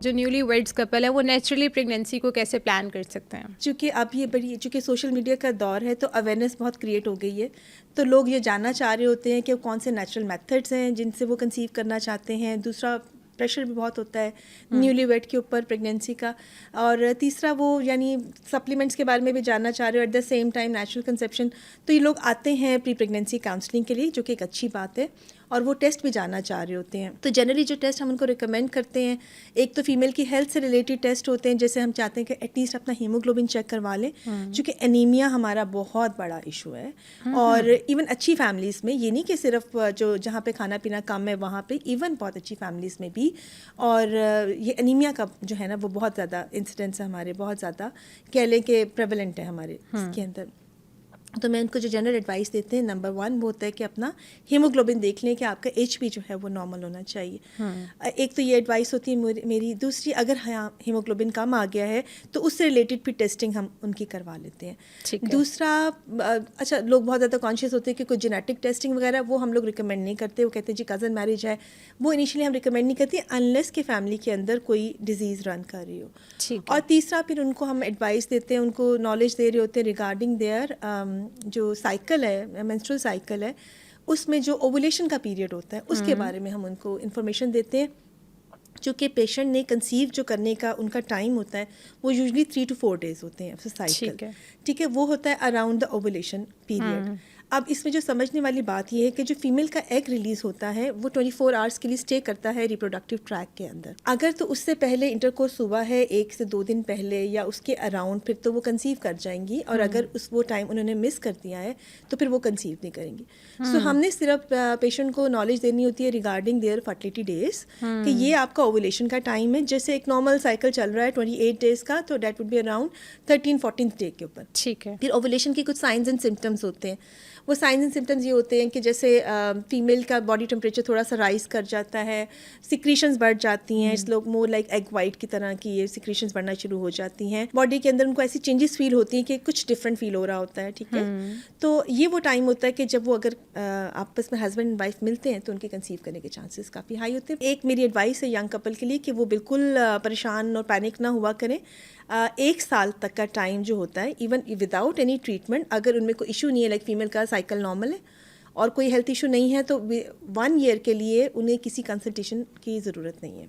जो newly weds couple है वो नेचुरली प्रेगनेंसी को कैसे प्लान कर सकते हैं? चूँकि अब ये चूँकि सोशल मीडिया का दौर है तो अवेयरनेस बहुत क्रिएट हो गई है, तो लोग ये जानना चाह रहे होते हैं कि कौन से नेचुरल मेथड्स हैं जिनसे वो कंसीव करना चाहते हैं। दूसरा, प्रेशर भी बहुत होता है न्यूली वेड के ऊपर प्रेगनेंसी का। और तीसरा, वो यानी सप्लीमेंट्स के बारे में भी जानना चाह रहे हो, at the same time natural conception. तो ये लोग आते हैं प्री प्रेगनेंसी काउंसलिंग के लिए, जो कि एक अच्छी बात है, और वो टेस्ट भी जानना चाह रहे होते हैं। तो जनरली जो टेस्ट हम उनको रिकमेंड करते हैं, एक तो फीमेल की हेल्थ से रिलेटेड टेस्ट होते हैं, जैसे हम चाहते हैं कि एटलीस्ट अपना हीमोग्लोबिन चेक करवा लें, क्योंकि एनीमिया हमारा बहुत बड़ा इशू है। और इवन अच्छी फैमिलीज़ में, ये नहीं कि सिर्फ जो जहाँ पे खाना पीना कम है वहाँ पे, इवन बहुत अच्छी फैमिलीज़ में भी। और ये एनीमिया का जो है ना वो बहुत ज़्यादा इंसिडेंस है हमारे, बहुत ज़्यादा कह लें कि प्रेवलेंट है हमारे इसके अंदर। तो मैं उनको जो जनरल एडवाइस देते हैं, नंबर 1 वो होता है कि अपना हीमोग्लोबिन देख लें कि आपका HB जो है वो नॉर्मल होना चाहिए। एक तो ये एडवाइस होती है मेरी। दूसरी, अगर हीमोग्लोबिन कम आ गया है तो उससे रिलेटेड भी टेस्टिंग हम उनकी करवा लेते हैं। दूसरा, अच्छा, लोग बहुत ज़्यादा कॉन्शियस होते हैं कि कुछ जेनेटिक टेस्टिंग वगैरह वो हम लोग रिकमेंड नहीं करते। वो कहते हैं जी कज़न मैरिज है, वो इनिशियली हम रिकमेंड नहीं करते अनलेस के फैमिली के अंदर कोई डिजीज़ रन कर रही हो। और तीसरा, फिर उनको हम एडवाइस देते हैं, उनको नॉलेज दे रहे होते हैं रिगार्डिंग देयर जो साइकिल है, मेंस्ट्रुअल साइकिल है, उसमें जो ओवुलेशन का पीरियड होता है उसके बारे में हम उनको इन्फॉर्मेशन देते हैं। चूँकि पेशेंट ने कंसीव जो करने का उनका टाइम होता है वो यूजुअली 3 to 4 डेज होते हैं साइकिल, ठीक है, वो होता है अराउंड द ओवुलेशन पीरियड। अब इसमें जो समझने वाली बात ये है कि जो फीमेल का एग रिलीज होता है वो 24 आवर्स के लिए स्टे करता है रिप्रोडक्टिव ट्रैक के अंदर। अगर तो उससे पहले इंटरकोर्स हुआ है 1 से 2 दिन पहले या उसके अराउंड, फिर तो वो कंसीव कर जाएंगी। और अगर वो टाइम उन्होंने मिस कर दिया है तो फिर वो कंसीव नहीं करेंगी। सो हमने सिर्फ पेशेंट को नॉलेज देनी होती है रिगार्डिंग देयर फर्टिलिटी डेज, कि ये आपका ओवुलेशन का टाइम है। जैसे एक नॉर्मल साइकिल चल रहा है 28 डेज का, तो date would be around 13-14 day के ऊपर, ठीक है। फिर ओवुलेशन के कुछ साइंस एंड सिम्टम्स होते हैं। वो साइंस एंड सिम्टम्स ये होते हैं कि जैसे फीमेल का बॉडी टेम्परेचर थोड़ा सा राइज कर जाता है, सिक्रीशंस बढ़ जाती हैं, इट्स लोग मोर लाइक एग वाइट की तरह की ये सिक्रीशंस बढ़ना शुरू हो जाती हैं। बॉडी के अंदर उनको ऐसी चेंजेस फील होती हैं कि कुछ डिफरेंट फील हो रहा होता है, ठीक है। तो ये वो टाइम होता है कि जब वो अगर आपस में हस्बैंड एंड वाइफ मिलते हैं तो उनके कंसीव करने के चांसेस काफ़ी हाई होते हैं। एक मेरी एडवाइस है यंग कपल के लिए कि वो बिल्कुल परेशान और पैनिक ना हुआ करें। 1 साल तक का टाइम जो होता है, इवन विदाउट एनी ट्रीटमेंट, अगर उनमें कोई इशू नहीं है, लाइक फीमेल का साइकिल नॉर्मल है और कोई हेल्थ इशू नहीं है, तो 1 ईयर के लिए उन्हें किसी कंसल्टेशन की ज़रूरत नहीं है।